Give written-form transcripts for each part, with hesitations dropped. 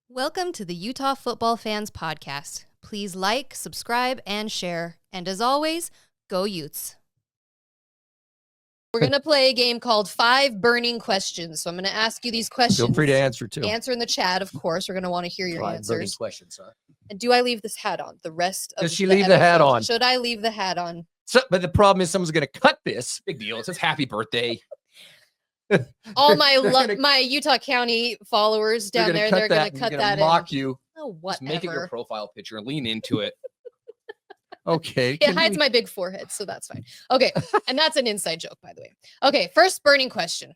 Welcome to the Utah Football Fans Podcast. Please like, subscribe, and share. And as always, go Utes. We're going to play a game called 5 Burning Questions. So I'm going to ask you these questions. Feel free to answer, too. Answer in the chat, of course. We're going to want to hear your 5 answers. burning questions, huh? And do I leave this hat on the rest of Does she leave the hat on? Should I leave the hat on? So, but the problem is someone's going to cut this. Big deal. It says happy birthday. All my Utah County followers down there, they're going to cut that in. Mock you. Oh, whatever. Just make it your profile picture and lean into it. Okay. It hides my big forehead, so that's fine. Okay, and that's an inside joke, by the way. Okay, first burning question.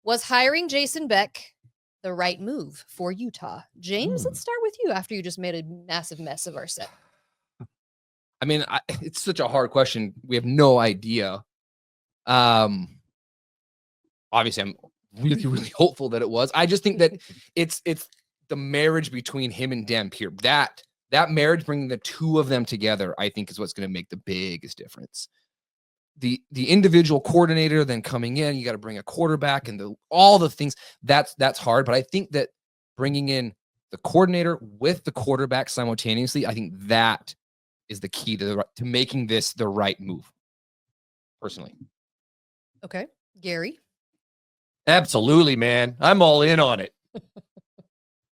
Was hiring Jason Beck the right move for Utah? James, let's start with you after you just made a massive mess of our set. I mean, it's such a hard question. We have no idea. Obviously, I'm really, really hopeful that it was. I just think that it's the marriage between him and Dampier. That marriage, bringing the two of them together, I think is what's going to make the biggest difference. The individual coordinator then coming in, you got to bring a quarterback and all the things. That's hard. But I think that bringing in the coordinator with the quarterback simultaneously, I think that is the key to making this the right move. Personally. Okay, Gary. Absolutely, man. I'm all in on it.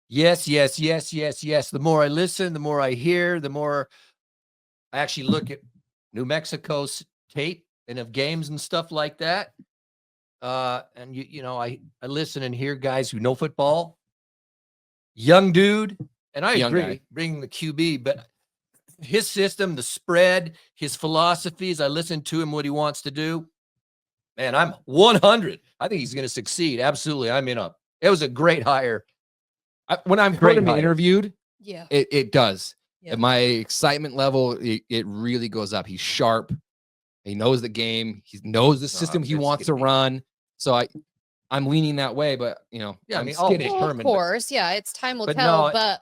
Yes. The more I listen, the more I hear, the more I actually look at New Mexico's tape and of games and stuff like that. And I listen and hear guys who know football. Young dude, and I agree, guy. Bringing the QB, but his system, the spread, his philosophies, I listen to him, what he wants to do. Man, I'm 100. I think he's going to succeed. Absolutely. I'm in up. It was a great hire. When I'm heard him interviewed, yeah, it does. Yep. My excitement level, it really goes up. He's sharp. He knows the game. He knows the system he wants to run. So I'm leaning that way, but yeah, of course, yeah, it's time will tell. But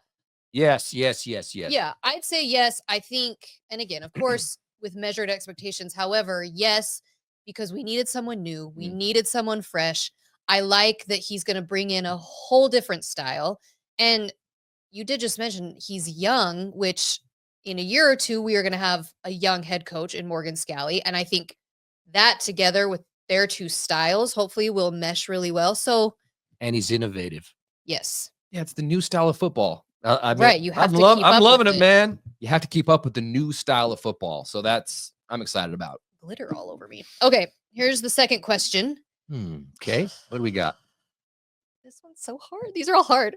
yes. Yeah, I'd say yes. I think, and again, of course, with measured expectations. However, yes, because we needed someone new. We needed someone fresh. I like that he's going to bring in a whole different style. And you did just mention he's young, which in a year or two, we are going to have a young head coach in Morgan Scally. And I think that together with their two styles, hopefully will mesh really well. So, and he's innovative. Yes. Yeah, it's the new style of football. Right. You have I'm loving it, man. You have to keep up with the new style of football. So I'm excited about. Glitter all over me. Okay. Here's the second question. Okay. What do we got? This one's so hard. These are all hard.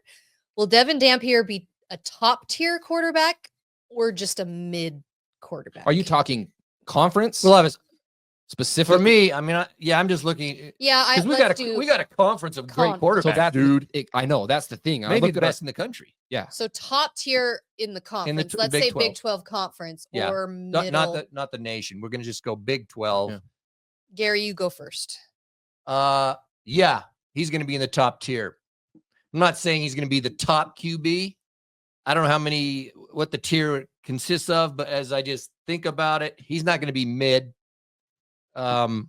Will Devon Dampier be a top tier quarterback or just a mid quarterback? Are you talking conference? We'll have a specific for me. I mean, I'm just looking. Yeah, we got a conference of great quarterbacks. So I know that's the thing. Maybe the best in the country. Yeah. So top tier in the conference. Let's say Big 12 conference or middle. Not the nation. We're going to just go Big 12. Yeah. Gary, you go first. Yeah, he's going to be in the top tier. I'm not saying he's going to be the top QB. I don't know what the tier consists of, but as I just think about it, he's not going to be mid. Coming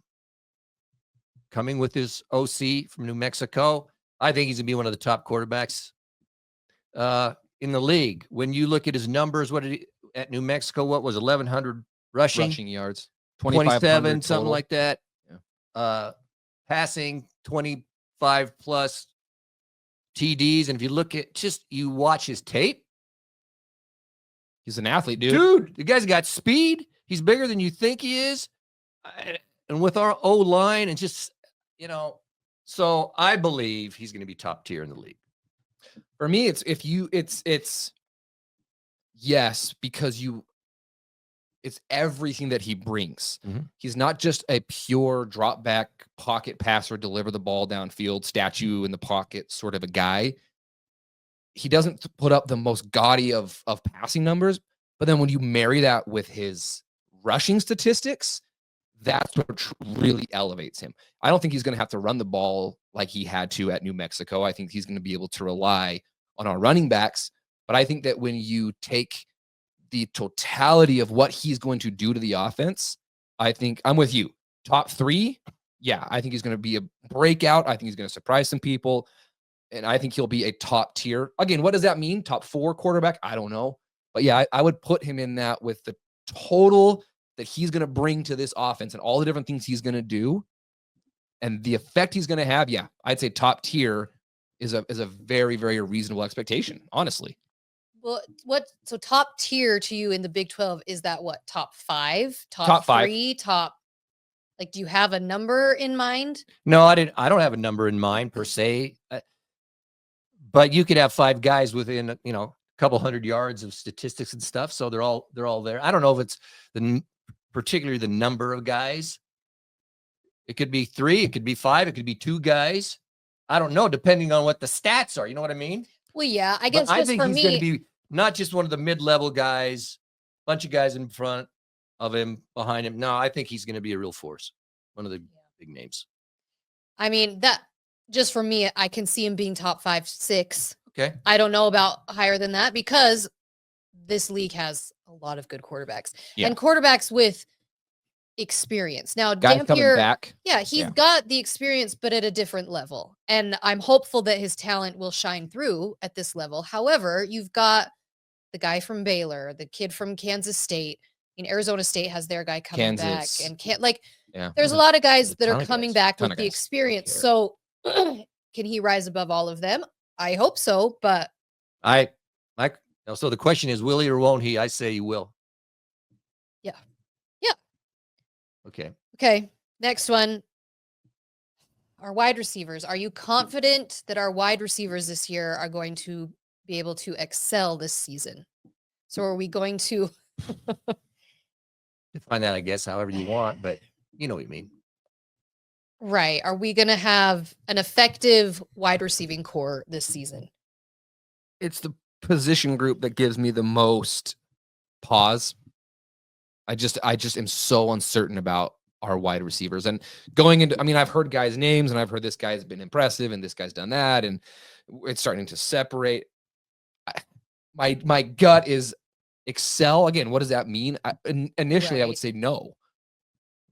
with his OC from New Mexico, I think he's going to be one of the top quarterbacks in the league. When you look at his numbers, at New Mexico, what was 1,100 rushing yards, 27, something like that. Yeah. Passing 25 plus TDs. And if you look at you watch his tape, he's an athlete, dude. The guy's got speed. He's bigger than you think he is. And with our O line and just, so I believe he's going to be top tier in the league. For me, it's yes, because it's everything that he brings. Mm-hmm. He's not just a pure drop back pocket passer, deliver the ball downfield, statue in the pocket sort of a guy. He doesn't put up the most gaudy of passing numbers, but then when you marry that with his rushing statistics, that's what really elevates him. I don't think he's going to have to run the ball like he had to at New Mexico. I think he's going to be able to rely on our running backs. But I think that when you take the totality of what he's going to do to the offense, I think I'm with you. Top 3. Yeah, I think he's going to be a breakout. I think he's going to surprise some people. and I think he'll be a top tier. Again, what does that mean? Top 4 quarterback? I don't know. But yeah, I would put him in that with the total that he's going to bring to this offense and all the different things he's going to do and the effect he's going to have. Yeah, I'd say top tier is a very, very reasonable expectation, honestly. Well, so top tier to you in the Big 12, is that what? Top 5? Top 5. 3? Like, do you have a number in mind? No, I don't have a number in mind per se. But you could have 5 guys within, a couple hundred yards of statistics and stuff. So they're all there. I don't know if it's particularly the number of guys. It could be 3, it could be 5, it could be 2 guys. I don't know, depending on what the stats are. You know what I mean? Well, yeah, I guess I just think for he's me, going to be not just one of the mid-level guys, bunch of guys in front of him, behind him. No, I think he's going to be a real force. One of the big names. I mean, that just for me, I can see him being top 5, 6. Okay. I don't know about higher than that because this league has a lot of good quarterbacks and quarterbacks with experience. Now, Guy coming Dampier, back. yeah, he's got the experience, but at a different level. And I'm hopeful that his talent will shine through at this level. However, you've got the guy from Baylor, the kid from Kansas State. I mean, Arizona State has their guy coming back, and there's a lot of guys that are coming back with the experience. So can he rise above all of them? I hope so, but so the question is, will he or won't he? I say he will. Yeah. Okay. Next one. Our wide receivers. Are you confident that our wide receivers this year are going to be able to excel this season? So are we going to define that, I guess, however you want, but you know what I mean. Right. Are we going to have an effective wide receiving core this season? It's the position group that gives me the most pause. I just am so uncertain about our wide receivers and going into, I've heard guys' names and I've heard this guy's been impressive and this guy's done that. And it's starting to separate. My gut is excel. Again, what does that mean? Initially, I would say no.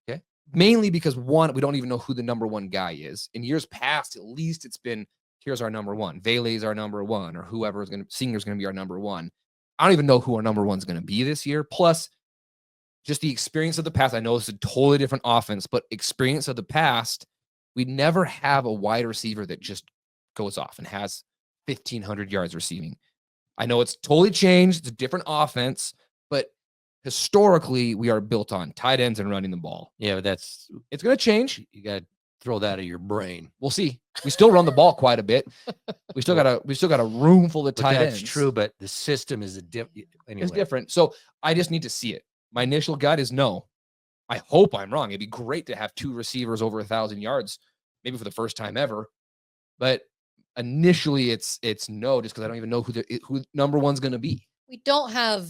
Okay. Mainly because one, we don't even know who the number 1 guy is. In years past, at least it's been, here's our number 1. Vele's our number 1, or whoever is Singer's going to be our number 1. I don't even know who our number 1 is going to be this year. Plus, just the experience of the past. I know it's a totally different offense, but experience of the past, we never have a wide receiver that just goes off and has 1,500 yards receiving. I know it's totally changed. It's a different offense, but historically, we are built on tight ends and running the ball. Yeah, but it's going to change. You got to throw that out of your brain. We'll see. We still run the ball quite a bit. We still got a room full of tight ends. That's true, but the system is anyway. It's different. So I just need to see it. My initial gut is no. I hope I'm wrong. It'd be great to have 2 receivers over 1,000 yards, maybe for the first time ever. But initially, it's no, just because I don't even know who number 1's going to be. We don't have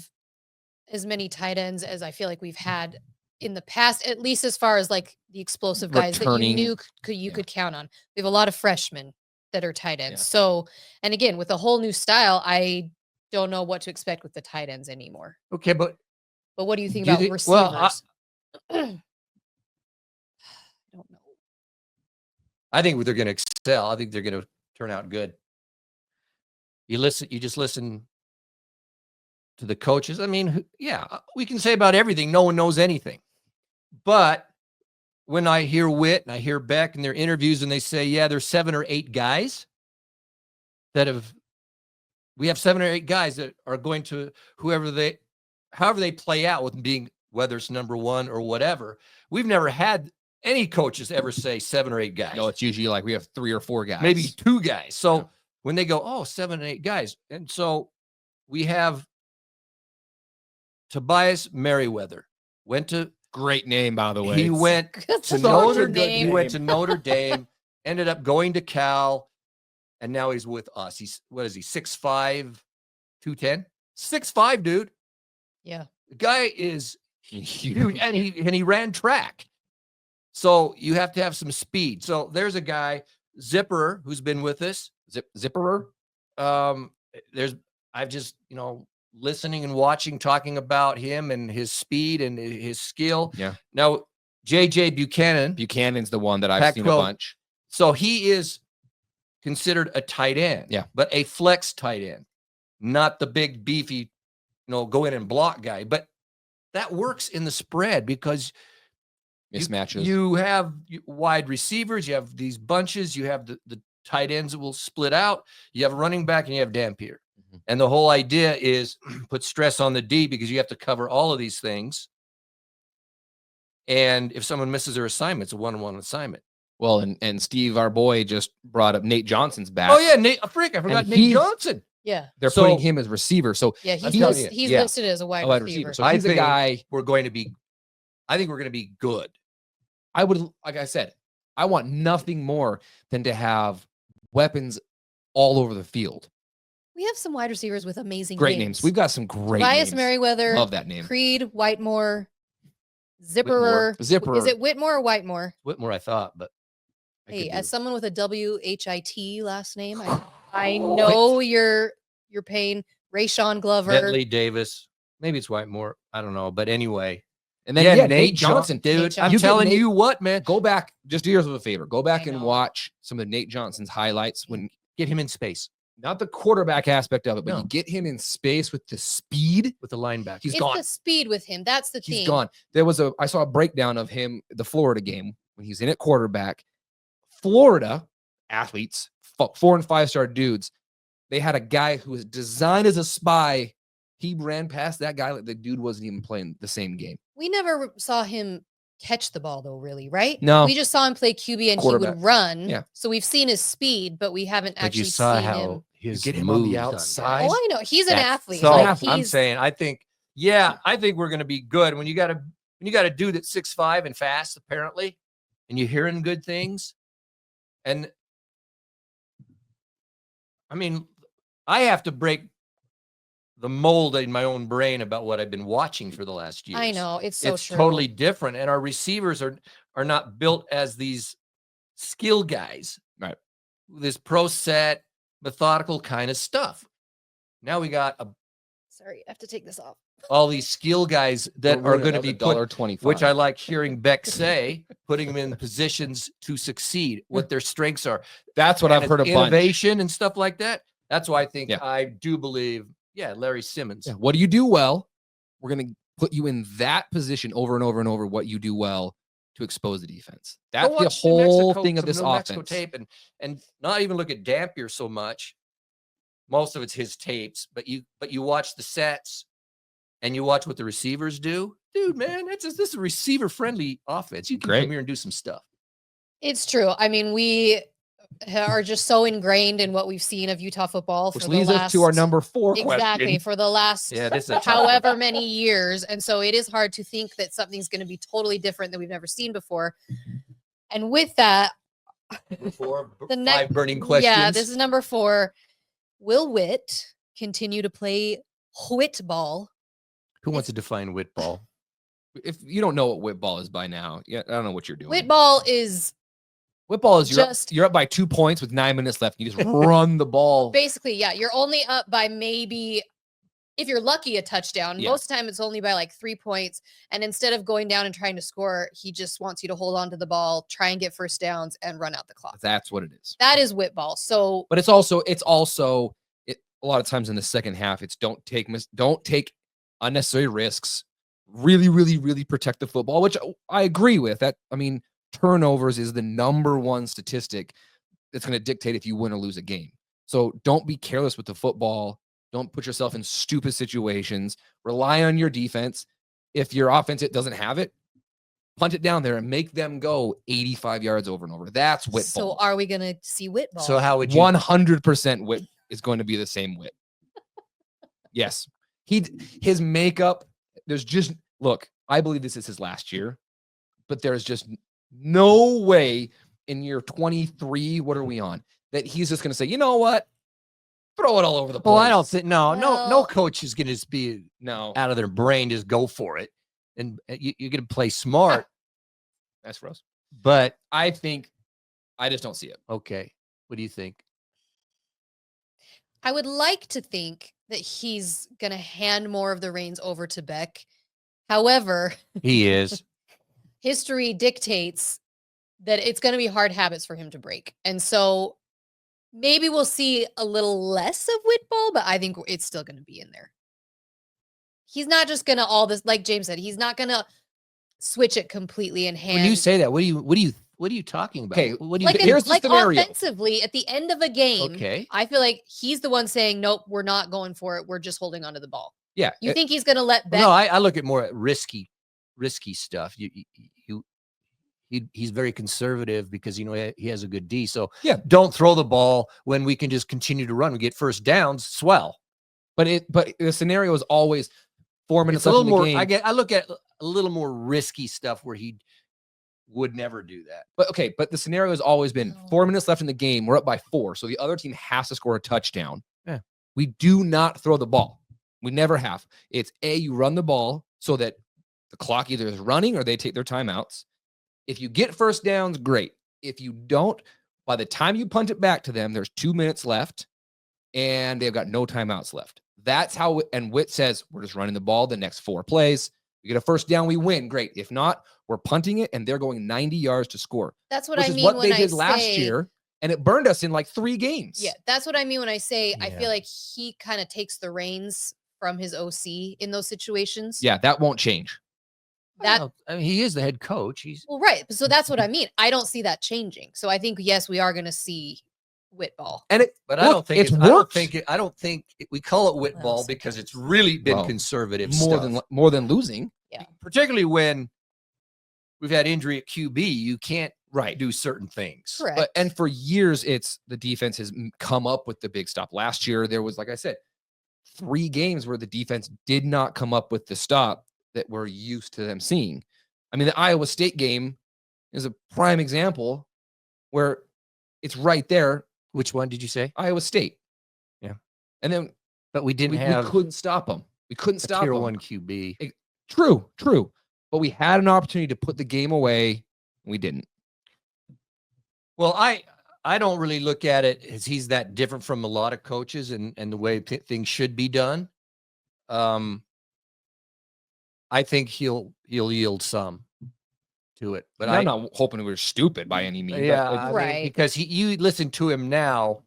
as many tight ends as I feel like we've had in the past, at least as far as like the explosive guys that you knew you could count on. We have a lot of freshmen that are tight ends. Yeah. So, and again, with a whole new style, I don't know what to expect with the tight ends anymore. Okay, but what do you think about receivers? Well, I don't know. I think they're going to excel. I think they're going to turn out good. You just listen to the coaches. We can say about everything. No one knows anything. But when I hear Whitt and I hear Beck in their interviews and they say, there's 7 or 8 guys we have 7 or 8 guys that are going to however they play out with being, whether it's number 1 or whatever. We've never had any coaches ever say 7 or 8 guys. No, it's usually like we have 3 or 4 guys. Maybe 2 guys. So when they go, 7 and 8 guys. And so we have Tobias Merriweather. Great name, by the way. He went to Notre Dame, ended up going to Cal, and now he's with us. He's, 6'5", 210? 6'5", dude. Yeah. The guy is huge, and he ran track. So you have to have some speed. So there's a guy, Zipperer, who's been with us. Zipperer? I've just, listening and watching, talking about him and his speed and his skill. Yeah. Now, JJ Buchanan. Buchanan's the one that I've seen a bunch. So he is considered a tight end. Yeah. But a flex tight end, not the big beefy, go in and block guy. But that works in the spread because Mismatches. You have wide receivers, you have these bunches, you have the tight ends that will split out, you have a running back, and you have Dampier. Mm-hmm. And the whole idea is put stress on the D because you have to cover all of these things. And if someone misses their assignment, it's a one-on-one assignment. Well, and Steve, our boy, just brought up Nate Johnson's back. Oh, yeah, Nate. I forgot Nate Johnson. Yeah. They're putting him as receiver. So yeah, I'm telling you, he's listed as a wide receiver. So he's a guy. I think we're going to be good. I would, like I said, I want nothing more than to have weapons all over the field. We have some wide receivers with amazing Great names. We've got some great Tobias names. Merriweather. Love that name. Creed, Whitmore, Zipperer. Zipperer. Is it Whitmore or Whitemore? Whitmore, I thought, but hey, as someone with a WHIT last name, I know your pain. Rayshawn Glover. Bentley Davis. Maybe it's Whitemore. I don't know. But anyway. And then Nate Johnson, dude. I'm telling you what, man. Go back. Just do yourself a favor. Go back and watch some of Nate Johnson's highlights. Get him in space. Not the quarterback aspect of it, but you get him in space with the speed. With the linebacker. It's the speed with him. That's the thing. He's gone. I saw a breakdown of him, the Florida game, when he's in at quarterback. Florida athletes, 4 and 5 star dudes, they had a guy who was designed as a spy. He ran past that guy like the dude wasn't even playing the same game. We never saw him catch the ball, though, really, right? No. We just saw him play QB and he would run. Yeah. So we've seen his speed, but we haven't actually seen him. Get him on the outside. Oh, I know. He's an athlete. So like, I'm saying, I think we're going to be good. When you got a dude that's 6'5" and fast, apparently, and you're hearing good things. And I mean, I have to break the mold in my own brain about what I've been watching for the last year. I know. It's true. Totally different. And our receivers are not built as these skill guys. Right. This pro set, methodical kind of stuff. Now we got Sorry, I have to take this off. all these skill guys that are going to be put, $1.25, which I like hearing Beck say, putting them in positions to succeed, what their strengths are. That's what I've heard of innovation and stuff like that. That's why I think I do believe, Larry Simmons. Yeah. What do you do well? We're going to put you in that position over and over and over. What you do well to expose the defense. That's the whole thing of this offense. Tape and not even look at Dampier so much. Most of it's his tapes, but you watch the sets and you watch what the receivers do. Dude, man, this is a receiver-friendly offense. You can come here and do some stuff. It's true. I mean, we are just so ingrained in what we've seen of Utah football. Which leads us to our number 4 exactly, question. For the last however many years. And so it is hard to think that something's going to be totally different that we've never seen before. And with that, the next 5 burning questions. Yeah, this is number 4. Will Whitt continue to play Whitt ball? Who wants to define Whitt ball? If you don't know what Whitt ball is by now, I don't know what you're doing. Whitt ball is you're up by 2 points with 9 minutes left. You just run the ball. Basically, yeah. You're only up by maybe, if you're lucky, a touchdown. Yeah. Most of the time, it's only by like 3 points. And instead of going down and trying to score, he just wants you to hold on to the ball, try and get first downs, and run out the clock. That's what it is. That is Whitt ball. So, but it's also a lot of times in the second half, it's don't take unnecessary risks. Really, really, really protect the football, which I agree with. That, I mean, turnovers is the number 1 statistic that's going to dictate if you win or lose a game. So don't be careless with the football. Don't put yourself in stupid situations. Rely on your defense. If your offense doesn't have it, punt it down there and make them go 85 yards over and over. That's Whitt ball. So are we going to see Whitt ball? So how would you? 100% Whitt is going to be the same Whitt. Yes. His makeup, look, I believe this is his last year, but there's just no way in year 23, what are we on, that he's just going to say, you know what? Throw it all over the place. Well, I don't think, no coach is going to be out of their brain, just go for it. And you're going to play smart. That's for us. But I just don't see it. Okay. What do you think? I would like to think that he's going to hand more of the reins over to Beck. However, he is. History dictates that it's going to be hard habits for him to break. And so Maybe we'll see a little less of Whitt ball, but I think it's still going to be in there. He's not just going to like James said, he's not going to switch it completely and hand. When you say that, what are you talking about? Okay, What do you here's the scenario. Offensively at the end of a game. Okay. I feel like he's the one saying, "Nope, we're not going for it. We're just holding onto the ball." Yeah. You think he's going to let Beck? No, I look at more at risky stuff. He's very conservative because he has a good D. So yeah, don't throw the ball when we can just continue to run. We get first downs, swell. But the scenario is always 4 minutes left in the game. I look at a little more risky stuff where he would never do that. But the scenario has always been 4 minutes left in the game. We're up by 4, so the other team has to score a touchdown. Yeah. We do not throw the ball. We never have. It's you run the ball so that the clock either is running or they take their timeouts. If you get first downs, great. If you don't, by the time you punt it back to them, there's 2 minutes left and they've got no timeouts left. That's how, and Whitt says, we're just running the ball the next 4 plays. We get a first down, we win. Great. If not, we're punting it and they're going 90 yards to score. That's what I mean. Which is what when they did last year. And it burned us in like 3 games. Yeah, that's what I mean when I say I feel like he kind of takes the reins from his OC in those situations. Yeah, that won't change. He is the head coach. Right. So that's what I mean. I don't see that changing. So I think yes, we are going to see Whitt ball. And I don't think we call it Whitt ball because it's really been conservative more than losing. Yeah. Particularly when we've had injury at QB, you can't do certain things. Correct. And for years, the defense has come up with the big stop. Last year, there was, like I said, 3 games where the defense did not come up with the stop that we're used to them seeing. I mean, the Iowa State game is a prime example where it's right there. Which one did you say? Iowa State. Yeah. And then, but we couldn't stop them. We couldn't stop tier them. 1 QB. True. But we had an opportunity to put the game away. And we didn't. Well, I don't really look at it as he's that different from a lot of coaches and the way things should be done. I think he'll yield some to it, but I'm not hoping we're stupid by any means. Yeah, right. Because you listen to him now.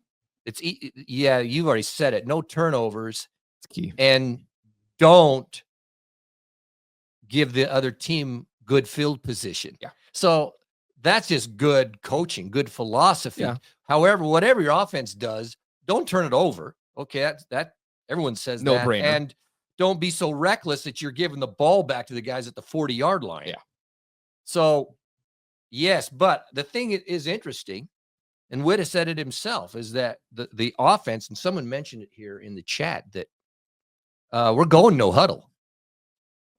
You've already said it. No turnovers. It's key, and don't give the other team good field position. Yeah. So that's just good coaching, good philosophy. Yeah. However, whatever your offense does, don't turn it over. Okay, that everyone says no that. brainer. And don't be so reckless that you're giving the ball back to the guys at the 40-yard line. Yeah. So, yes, but the thing is interesting, and Whitt has said it himself, is that the offense, and someone mentioned it here in the chat, that we're going no huddle.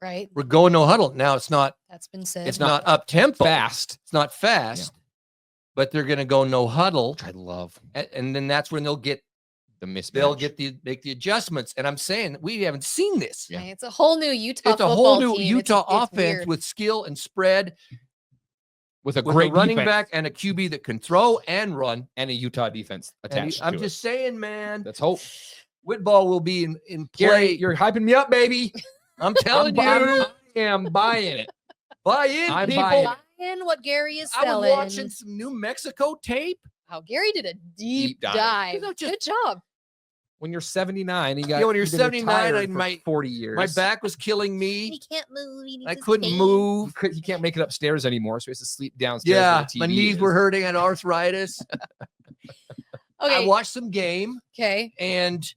Right. We're going no huddle. Now, it's not. That's been said. It's not up tempo. Fast. It's not fast, but they're going to go no huddle. Which I love. And then that's when they'll get the mismatch. They'll make the adjustments. And I'm saying we haven't seen this. Yeah. It's a whole new Utah. It's a whole new team. Utah it's offense weird. with skill and spread, with a great running defense. back and a QB that can throw and run, and a Utah defense attached. I'm just saying, man. Let's hope Whitt ball will be in play. Gary, you're hyping me up, baby. I'm telling you, I am buying it. Buy in, I'm people. buying it. Buying what Gary is I selling. was watching some New Mexico tape. Wow, Gary did a deep dive. dive. Good job. When you're 79, when you're 79, 40 years. My back was killing me. He can't move. I couldn't move. He can't make it upstairs anymore, so he has to sleep downstairs. Yeah, my knees were hurting. I had arthritis. Okay. I watched some game. Okay. And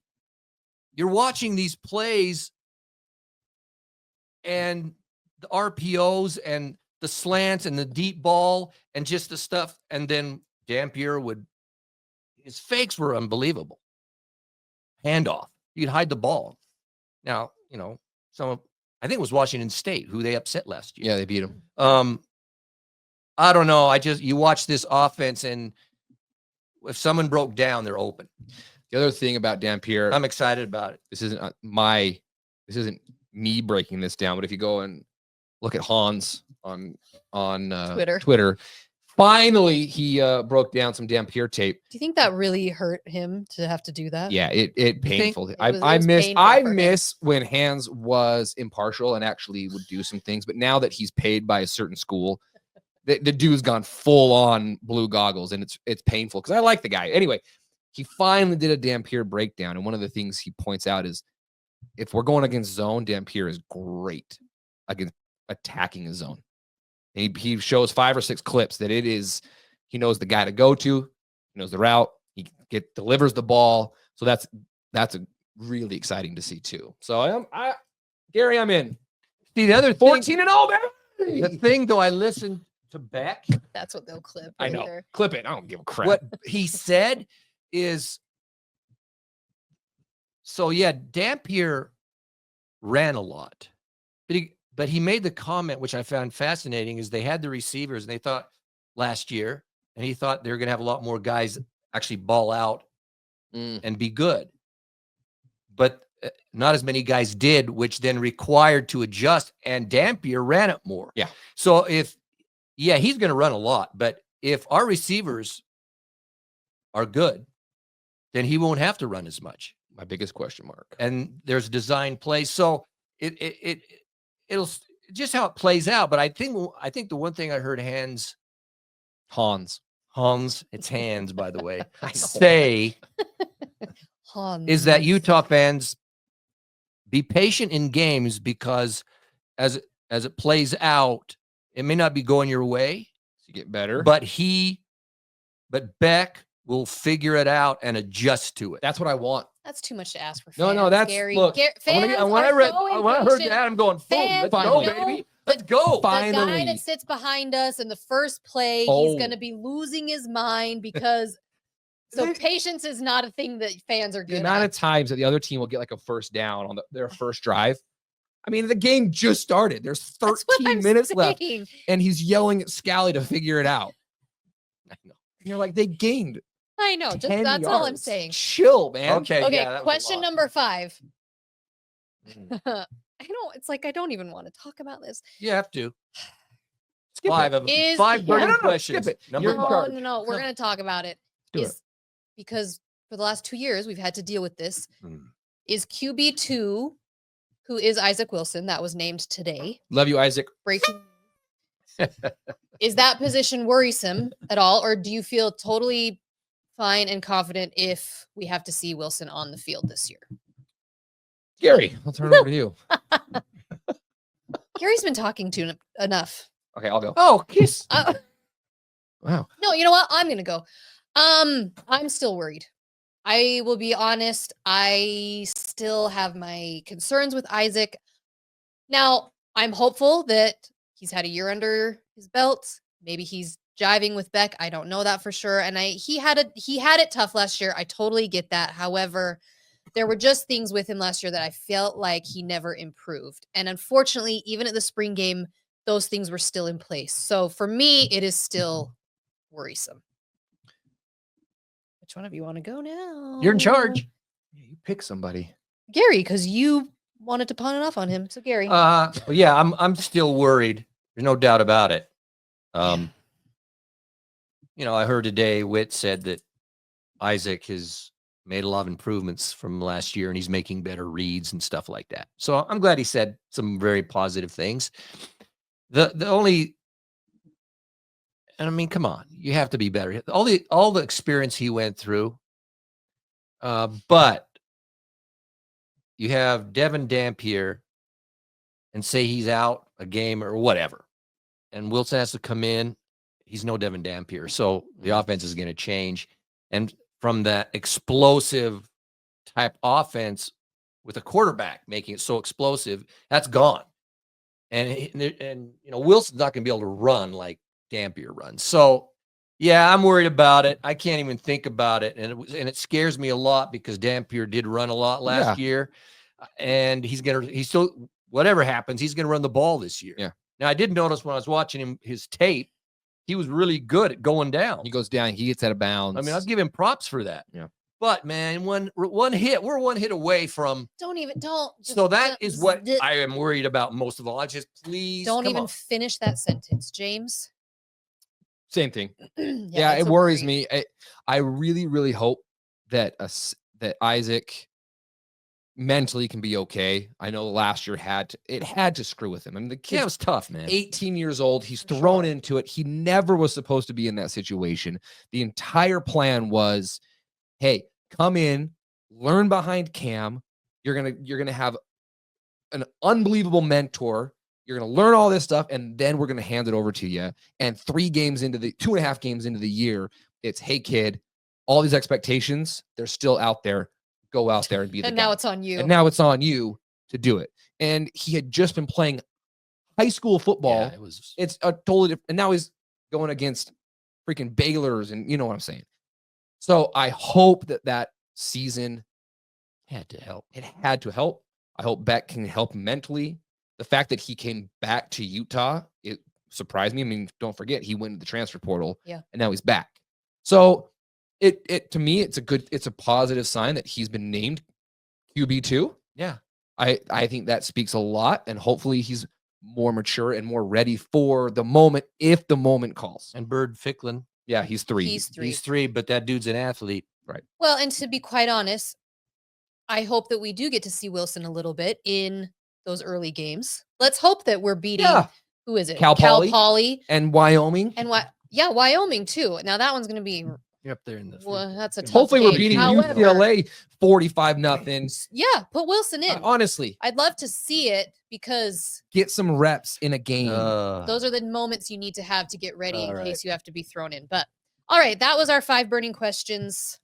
you're watching these plays and the RPOs and the slants and the deep ball and just the stuff. And then Dampier his fakes were unbelievable. Handoff. You'd hide the ball. Now, I think it was Washington State who they upset last year. Yeah, they beat them. I don't know. you watch this offense, and if someone broke down, they're open. The other thing about Dampier, I'm excited about it. This isn't me breaking this down, but if you go and look at Hans on Twitter, finally he broke down some Dampier tape. Do you think that really hurt him to have to do that? Yeah, it painful. I miss when Hans was impartial and actually would do some things, but now that he's paid by a certain school, the dude's gone full on blue goggles, and it's painful because I like the guy. Anyway, he finally did a Dampier breakdown. And one of the things he points out is if we're going against zone, Dampier is great against attacking a zone. And he shows 5 or 6 clips that he knows the guy to go to, he knows the route, he delivers the ball. So that's a really exciting to see too. So Gary, I'm in. See, the other thing, 14-0, baby. the thing though, I listened to Beck. That's what they'll clip. I know. There. Clip it. I don't give a crap. What he said is, so yeah, Dampier ran a lot, but he made the comment, which I found fascinating, is they had the receivers and they thought last year, and he thought they were going to have a lot more guys actually ball out and be good. But not as many guys did, which then required to adjust, and Dampier ran it more. Yeah. So he's going to run a lot, but if our receivers are good, then he won't have to run as much. My biggest question mark. And there's design plays. So it'll just how it plays out. But I think the one thing I heard Hans, it's Hans, by the way, say Hans. is that Utah fans be patient in games, because as it plays out, it may not be going your way. you get better. But Beck will figure it out and adjust to it. That's what I want. That's too much to ask for. No, fans, that's Gary. look. Fans When I heard impatient. that, I'm going, Fans let's go, know baby. Let's go. The guy Finally. that sits behind us in the first play, he's Oh. going to be losing his mind because. So patience is not a thing that fans are The good amount at. of times that the other team will get like a first down on their first drive. I mean, the game just started. There's That's what 13 I'm minutes left, saying. and he's yelling at Scally to figure it out. I know. And you're like, they gained. I know. Just 10 that's all I'm yards. saying. Chill, man. Okay. Okay. yeah, that was a Question lot. number 5. Mm. It's like I don't even want to talk about this. You have to. Skip Five it. of Is- five burning No, no, questions. skip it. Number You're in one. charge. No. We're No. going to talk about it. Do it. Because for the last 2 years, we've had to deal with this. Mm. Is QB2, who is Isaac Wilson, that was named today, Love you, Isaac. breaking. Is that position worrisome at all? Or do you feel totally fine and confident if we have to see Wilson on the field this year? Gary, I'll turn it over to you. Gary's been talking to enough. Okay, I'll go. Oh, kiss. Wow. No, you know what? I'm going to go. I'm still worried. I will be honest. I still have my concerns with Isaac. Now, I'm hopeful that he's had a year under his belt. Maybe he's jiving with Beck. I don't know that for sure. And he had it tough last year. I totally get that. However, there were just things with him last year that I felt like he never improved. And unfortunately, even at the spring game, those things were still in place. So for me, it is still worrisome. Which one of you want to go now? You're in charge. Yeah, you pick somebody. Gary, because you wanted to pawn it off on him. So Gary. Yeah, I'm still worried. There's no doubt about it. I heard today Whitt said that Isaac has made a lot of improvements from last year, and he's making better reads and stuff like that. So I'm glad he said some very positive things. The only, and I mean, come on, you have to be better. All the experience he went through, but you have Devon Dampier and say he's out a game or whatever, and Wilson has to come in. He's no Devon Dampier, so the offense is going to change. And from that explosive type offense with a quarterback making it so explosive, that's gone. And Wilson's not going to be able to run like Dampier runs. So, yeah, I'm worried about it. I can't even think about it, and it scares me a lot because Dampier did run a lot last year, and he's still, whatever happens, he's going to run the ball this year. Yeah. Now, I did notice when I was watching his tape, he was really good at going down. He goes down. He gets out of bounds. I mean, I'll give him props for that. Yeah. But man, one hit, we're one hit away from. Don't. So that is what I am worried about most of all. Please don't come even on. finish that sentence, James. Same thing. Yeah, it worries me. I really, really hope that Isaac mentally can be okay. I know last year had to screw with him. I mean, the kid Yeah, it was tough, man. 18 years old. He's thrown into it. He never was supposed to be in that situation. The entire plan was hey, come in, learn behind Cam. You're gonna have an unbelievable mentor. You're gonna learn all this stuff, and then we're gonna hand it over to you. And 2.5 games into the year, it's, hey kid, all these expectations, they're still out there. Go out there and be the And guy. now it's on you. And now it's on you to do it. And he had just been playing high school football. Yeah, it was. It's a totally different, and now he's going against freaking Baylor's, and you know what I'm saying. So I hope that season Had to help. it had to help. I hope Beck can help mentally. The fact that he came back to Utah, it surprised me. I mean, don't forget, he went to the transfer portal, Yeah. and now he's back. So it to me, it's a positive sign that he's been named QB2. Yeah. I think that speaks a lot, and hopefully he's more mature and more ready for the moment if the moment calls. And Bird Ficklin. Yeah, he's 3. He's 3. He's 3, but that dude's an athlete. Right. Well, and to be quite honest, I hope that we do get to see Wilson a little bit in those early games. Let's hope that we're beating, Yeah. who is it? Cal Poly. Poly. And Wyoming. And what? Yeah, Wyoming too. Now that one's going to be, You're up there in the. well, that's a tough Hopefully we're game. beating However, UCLA 45-0. Yeah, put Wilson in. Honestly, I'd love to see it because get some reps in a game. those are the moments you need to have to get ready in All right. case you have to be thrown in. But all right, that was our 5 burning questions.